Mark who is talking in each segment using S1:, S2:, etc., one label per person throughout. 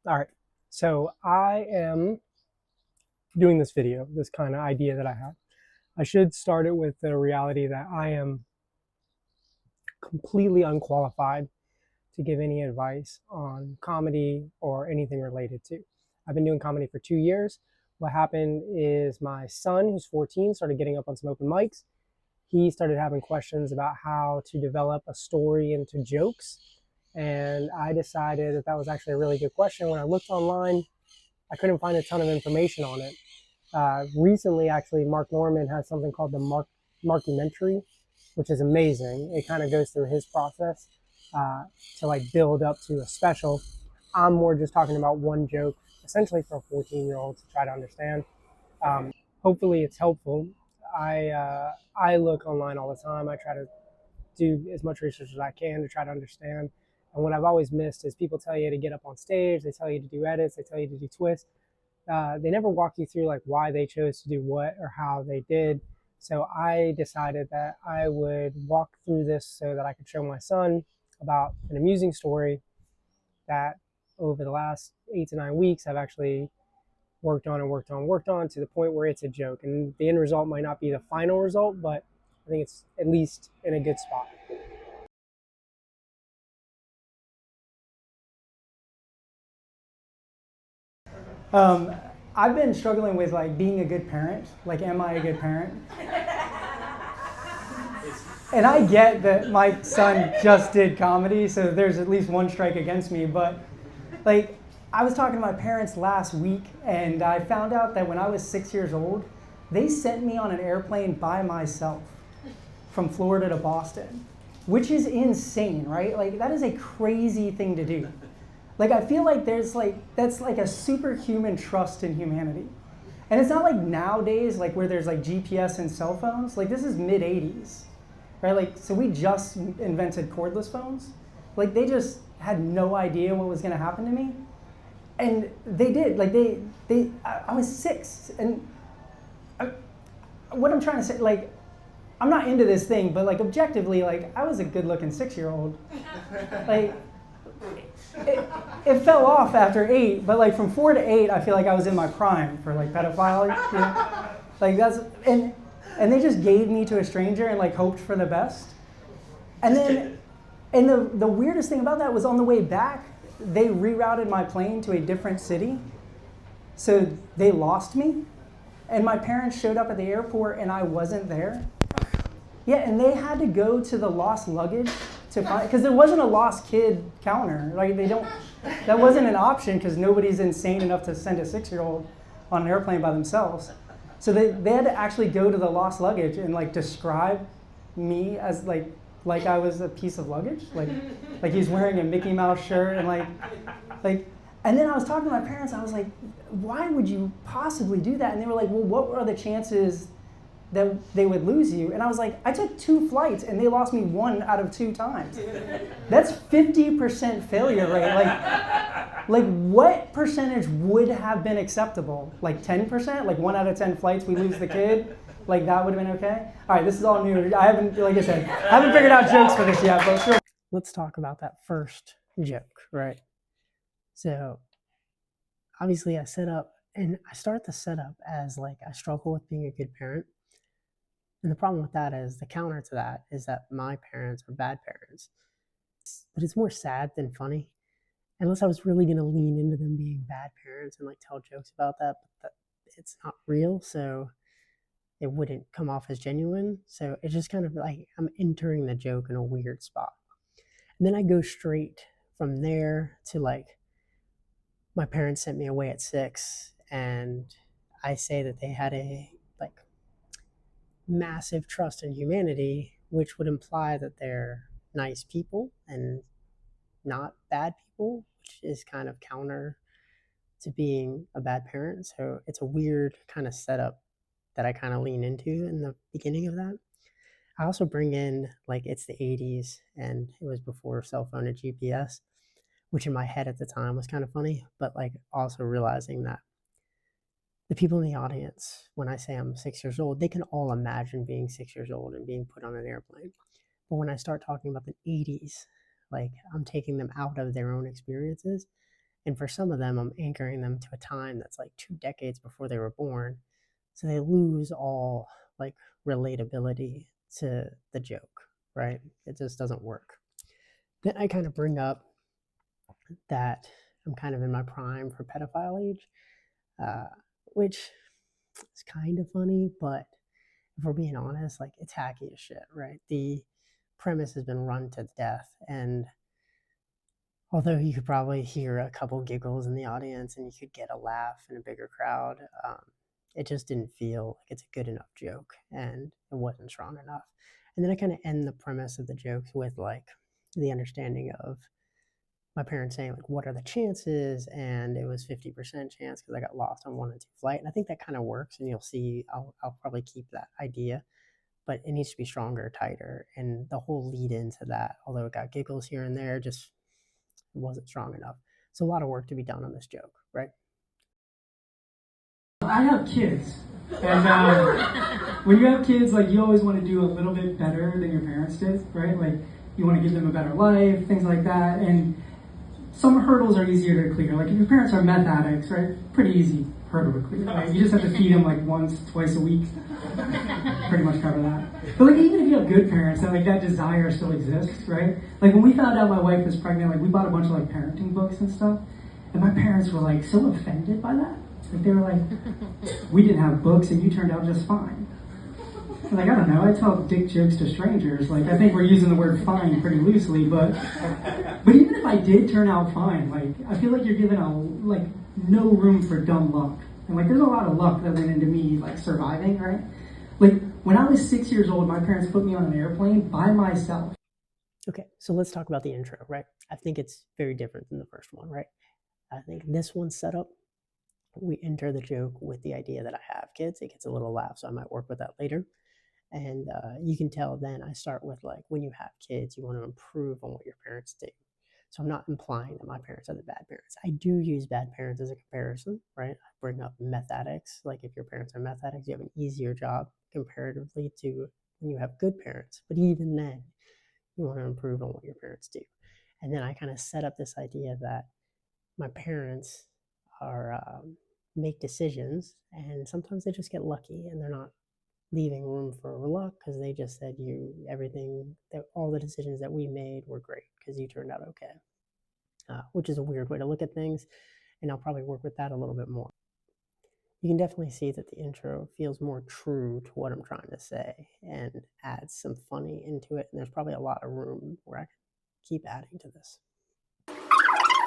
S1: All right. So I am doing this video, this kind of idea that I have. I should start it with the reality that I am completely unqualified to give any advice on comedy or anything related to. I've been doing comedy for 2 years. What happened is my son, who's 14, started getting up on some open mics. He started having questions about how to develop a story into jokes. And I decided that that was actually a really good question. When I looked online, I couldn't find a ton of information on it. Recently, actually, Mark Norman has something called the Markumentary, which is amazing. It kind of goes through his process to like build up to a special. I'm more just talking about one joke, essentially for a 14-year-old to try to understand. Hopefully, it's helpful. I look online all the time. I try to do as much research as I can to try to understand. And what I've always missed is people tell you to get up on stage, they tell you to do edits, they tell you to do twists. They never walk you through like why they chose to do what or how they did. So I decided that I would walk through this so that I could show my son about an amusing story that over the last 8 to 9 weeks I've actually worked on and worked on to the point where it's a joke. And the end result might not be the final result, but I think it's at least in a good spot.
S2: Um, I've been struggling with like being a good parent. Like, am I a good parent? And I get that my son just did comedy, so there's at least one strike against me. But like, I was talking to my parents last week, and I found out that when I was 6 years old, they sent me on an airplane by myself from Florida to Boston, which is insane, right? Like, that is a crazy thing to do. Like, I feel like that's like a superhuman trust in humanity. And it's not like nowadays, like where there's like GPS and cell phones. Like, this is mid 80s, right? Like, so we just invented cordless phones. Like, they just had no idea what was gonna happen to me. And they did, like I was 6. And what I'm trying to say, like, I'm not into this thing, but like objectively, like I was a good looking 6-year-old. Like, it fell off after 8, but like from 4 to 8, I feel like I was in my prime for like pedophiles. You know? Like that's and they just gave me to a stranger and like hoped for the best. And then, and the weirdest thing about that was on the way back, they rerouted my plane to a different city, so they lost me. And my parents showed up at the airport and I wasn't there. Yeah, and they had to go to the lost luggage to find, because there wasn't a lost kid counter. Like, that wasn't an option because nobody's insane enough to send a 6-year-old on an airplane by themselves. So they had to actually go to the lost luggage and like describe me as like I was a piece of luggage, like he's wearing a Mickey Mouse shirt and like, and then I was talking to my parents. I was like, why would you possibly do that? And they were like, well, what are the chances that they would lose you? And I was like, I took 2 flights and they lost me 1 out of 2 times. That's 50% failure rate. Like what percentage would have been acceptable? Like 10%? Like 1 out of 10 flights we lose the kid? Like that would have been okay? All right, this is all new. I haven't, like I said, I haven't figured out jokes for this yet, but sure.
S1: Let's talk about that first joke, right? So obviously I set up, and I start the setup as like I struggle with being a good parent. And the problem with that is the counter to that is that my parents are bad parents. But it's more sad than funny. Unless I was really going to lean into them being bad parents and like tell jokes about that, but it's not real, so it wouldn't come off as genuine. So it's just kind of like I'm entering the joke in a weird spot. And then I go straight from there to like, my parents sent me away at 6, and I say that they had a like massive trust in humanity, which would imply that they're nice people and not bad people, which is kind of counter to being a bad parent. So it's a weird kind of setup that I kind of lean into in the beginning of that. I also bring in like it's the 80s and it was before cell phone and GPS, which in my head at the time was kind of funny, but like also realizing that the people in the audience, when I say I'm 6 years old, they can all imagine being 6 years old and being put on an airplane. But when I start talking about the 80s, like I'm taking them out of their own experiences And for some of them, I'm anchoring them to a time that's like 2 decades before they were born. So they lose all like relatability to the joke, right? It just doesn't work. Then I kind of bring up that I'm kind of in my prime for pedophile age, uh, which is kind of funny, but if we're being honest, like it's hacky as shit, right? The premise has been run to death, and although you could probably hear a couple giggles in the audience and you could get a laugh in a bigger crowd, it just didn't feel like it's a good enough joke, and it wasn't strong enough. And then I kind of end the premise of the jokes with like the understanding of my parents saying like, what are the chances? And it was 50% chance because I got lost on 1 and 2 flight. And I think that kind of works, and you'll see I'll probably keep that idea, but it needs to be stronger, tighter. And the whole lead into that, although it got giggles here and there, just wasn't strong enough. So a lot of work to be done on this joke, right?
S2: I have kids, and when you have kids, like you always want to do a little bit better than your parents did, right? Like you want to give them a better life, things like that. And some hurdles are easier to clear. Like if your parents are meth addicts, right? Pretty easy hurdle to clear. Right? You just have to feed them like once, twice a week. Pretty much cover that. But like even if you have good parents, then like that desire still exists, right? Like when we found out my wife was pregnant, like we bought a bunch of like parenting books and stuff, and my parents were like so offended by that. Like they were like, we didn't have books and you turned out just fine. Like, I don't know, I tell dick jokes to strangers. Like, I think we're using the word fine pretty loosely, but even if I did turn out fine, like, I feel like you're giving no room for dumb luck. And like, there's a lot of luck that went into me, like, surviving, right? Like, when I was 6 years old, my parents put me on an airplane by myself.
S1: Okay, so let's talk about the intro, right? I think it's very different than the first one, right? I think this one's set up. We enter the joke with the idea that I have kids. It gets a little laugh, so I might work with that later. And you can tell then I start with like, when you have kids, you want to improve on what your parents do. So I'm not implying that my parents are the bad parents. I do use bad parents as a comparison, right? I bring up meth addicts. Like if your parents are meth addicts, you have an easier job comparatively to when you have good parents. But even then, you want to improve on what your parents do. And then I kind of set up this idea that my parents are make decisions, and sometimes they just get lucky, and they're not leaving room for luck because they just said all the decisions that we made were great because you turned out okay, which is a weird way to look at things, and I'll probably work with that a little bit more. You can definitely see that the intro feels more true to what I'm trying to say and adds some funny into it, and there's probably a lot of room where I can keep adding to this.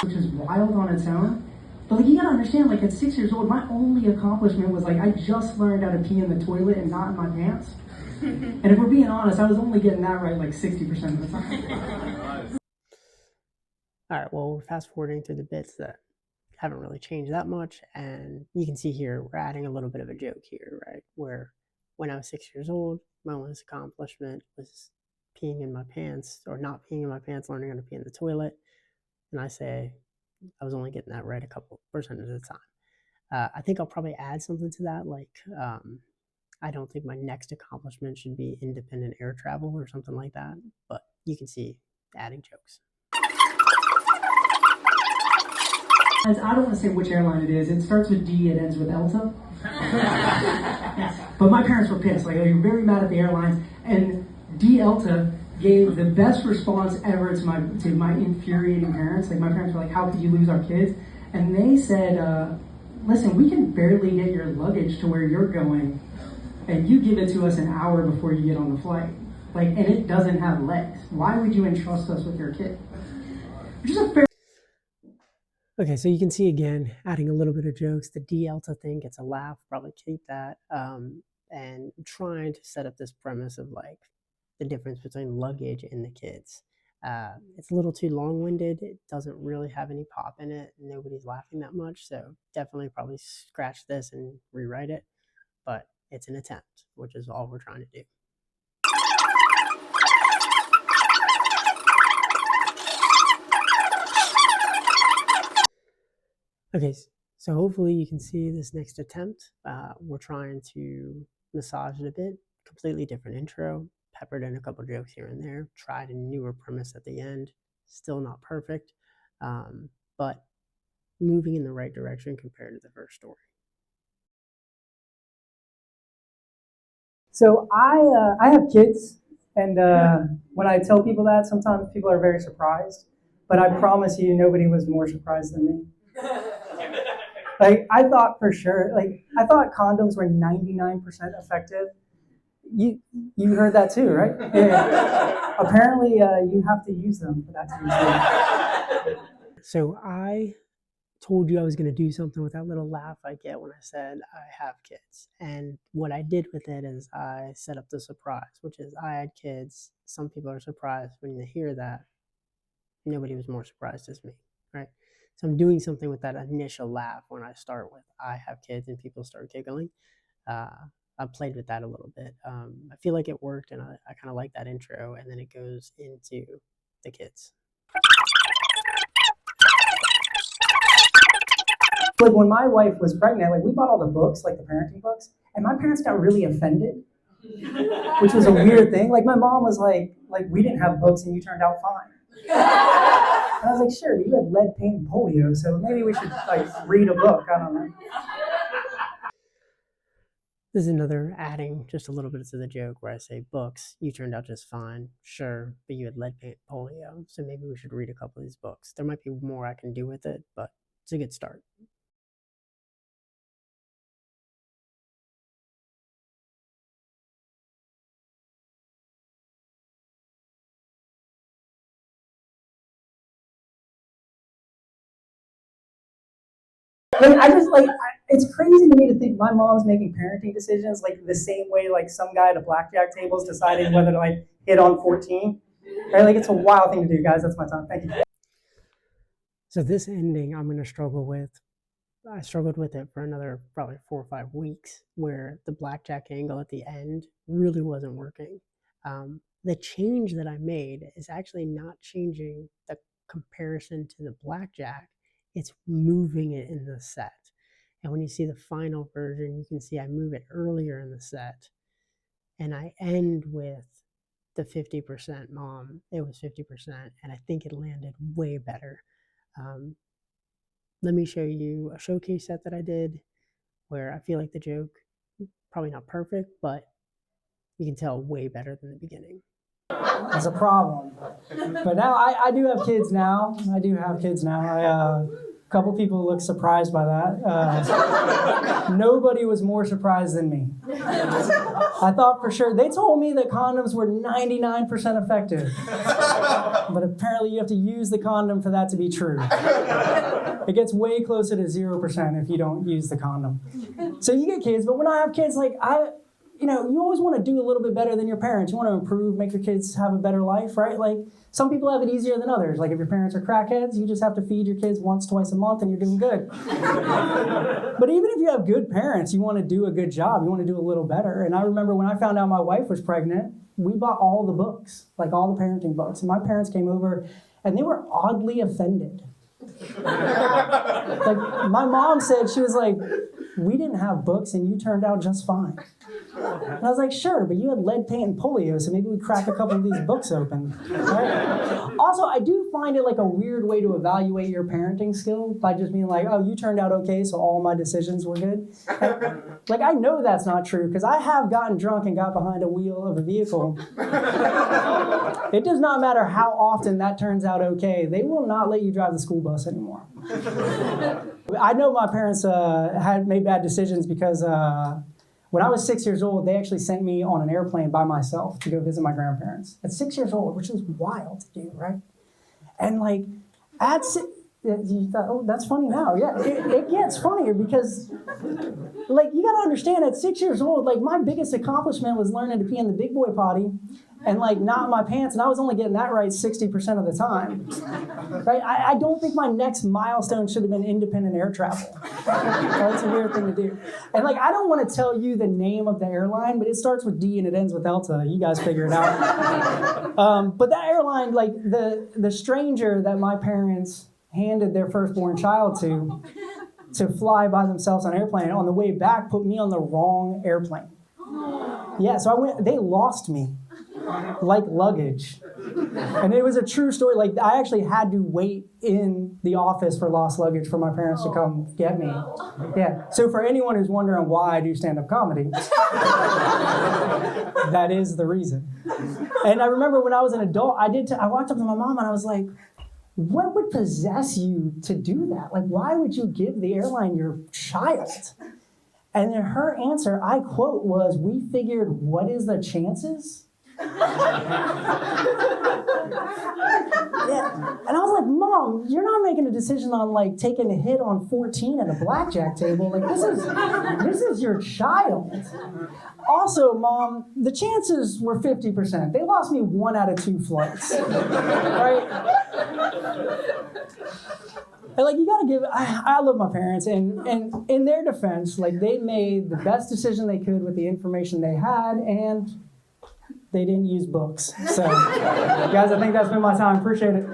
S2: Which is wild on its own. But like you gotta understand, like at 6 years old, my only accomplishment was like I just learned how to pee in the toilet and not in my pants. And if we're being honest, I was only getting that right like 60% of the time.
S1: All right, well, we're fast forwarding through the bits that haven't really changed that much, and you can see here we're adding a little bit of a joke here, right? Where when I was 6 years old, my only accomplishment was peeing in my pants, or not peeing in my pants, learning how to pee in the toilet. And I say I was only getting that right a couple percent of the time. I think I'll probably add something to that, like I don't think my next accomplishment should be independent air travel or something like that, but you can see adding jokes.
S2: I don't want to say which airline it is. It starts with D, it ends with Elta. But my parents were pissed. Like, they were very mad at the airlines. And D Elta gave the best response ever to my infuriating parents. Like, my parents were like, how could you lose our kids? And they said, listen, we can barely get your luggage to where you're going, and you give it to us an hour before you get on the flight. Like, and it doesn't have legs. Why would you entrust us with your kid? Which is a fair.
S1: Okay, so you can see again, adding a little bit of jokes. The D Elta thing gets a laugh, probably keep that. And trying to set up this premise of like the difference between luggage and the kids. It's a little too long-winded. It doesn't really have any pop in it. Nobody's laughing that much, so definitely probably scratch this and rewrite it. But it's an attempt, which is all we're trying to do. Okay, so hopefully you can see this next attempt. We're trying to massage it a bit. Completely different intro, peppered in a couple jokes here and there, tried a newer premise at the end. Still not perfect, but moving in the right direction compared to the first story.
S2: So I have kids, and when I tell people that, sometimes people are very surprised. But I promise you, nobody was more surprised than me. Like I thought for sure, I thought condoms were 99% effective. You heard that too, right? Yeah. Apparently, you have to use them for that to be true.
S1: So I told you I was going to do something with that little laugh I get when I said I have kids. And what I did with it is I set up the surprise, which is I had kids. Some people are surprised when they hear that. Nobody was more surprised as me, right? So I'm doing something with that initial laugh when I start with I have kids and people start giggling. I played with that a little bit. I feel like it worked, and I kind of like that intro, and then it goes into the kids.
S2: Like when my wife was pregnant, like we bought all the books, like the parenting books, and my parents got really offended, which was a weird thing. Like my mom was like we didn't have books and you turned out fine. And I was like, sure, but you had lead paint and polio, so maybe we should like read a book. I don't know.
S1: This is another adding just a little bit to the joke where I say books, you turned out just fine. Sure, but you had lead paint and polio, so maybe we should read a couple of these books. There might be more I can do with it, but it's a good start.
S2: Like it's crazy to me to think my mom's making parenting decisions like the same way like some guy at a blackjack table is deciding whether to like hit on 14. Right? Like it's a wild thing to do, guys. That's my time. Thank you.
S1: So this ending I'm going to struggle with. I struggled with it for another probably 4 or 5 weeks, where the blackjack angle at the end really wasn't working. The change that I made is actually not changing the comparison to the blackjack. It's moving it in the set. And when you see the final version, you can see I move it earlier in the set. And I end with the 50% mom. It was 50%, and I think it landed way better. Let me show you a showcase set that I did where I feel like the joke, probably not perfect, but you can tell way better than the beginning.
S2: That's a problem. But now I do have kids now. A couple people look surprised by that. Nobody was more surprised than me. I thought for sure, they told me that condoms were 99% effective. But apparently you have to use the condom for that to be true. It gets way closer to 0% if you don't use the condom. So you get kids, but when I have kids, you always want to do a little bit better than your parents. You want to improve, make your kids have a better life, right? Like some people have it easier than others. Like if your parents are crackheads, you just have to feed your kids once, twice a month and you're doing good. But even if you have good parents, you want to do a good job. You want to do a little better. And I remember when I found out my wife was pregnant, we bought all the books, like all the parenting books. And my parents came over and they were oddly offended. Like my mom said, she was like, we didn't have books and you turned out just fine. And I was like, sure, but you had lead paint and polio, so maybe we crack a couple of these books open. Right? Also, I do find it like a weird way to evaluate your parenting skill by just being like, oh, you turned out okay, so all my decisions were good. And, like, I know that's not true, because I have gotten drunk and got behind a wheel of a vehicle. It does not matter how often that turns out okay. They will not let you drive the school bus anymore. I know my parents had made bad decisions because when I was 6 years old, they actually sent me on an airplane by myself to go visit my grandparents. At 6 years old, which is wild to do, right? And like, you thought, oh, that's funny now. Yeah, it gets funnier because, like, you gotta understand, at 6 years old, like, my biggest accomplishment was learning to pee in the big boy potty and, like, not in my pants, and I was only getting that right 60% of the time, right? I don't think my next milestone should have been independent air travel. That's a weird thing to do. And, like, I don't want to tell you the name of the airline, but it starts with D and it ends with Delta. You guys figure it out. But that airline, like, the stranger that my parents handed their firstborn child to fly by themselves on an airplane, on the way back put me on the wrong airplane. Yeah, so they lost me. like luggage. And it was a true story. Like, I actually had to wait in the office for lost luggage for my parents to come get me. Yeah. So for anyone who's wondering why I do stand-up comedy, that is the reason. And I remember when I was an adult, I walked up to my mom and I was like, what would possess you to do that? Like, why would you give the airline your child? And then her answer, I quote, was, we figured, what is the chances? Yeah. And I was like, Mom, you're not making a decision on like taking a hit on 14 at a blackjack table. Like, this is your child. Also, Mom, the chances were 50%. They lost me 1 out of 2 flights. Right? And like, you gotta give, I love my parents, and in their defense, like, they made the best decision they could with the information they had, and they didn't use books. So, guys, I think that's been my time. Appreciate it.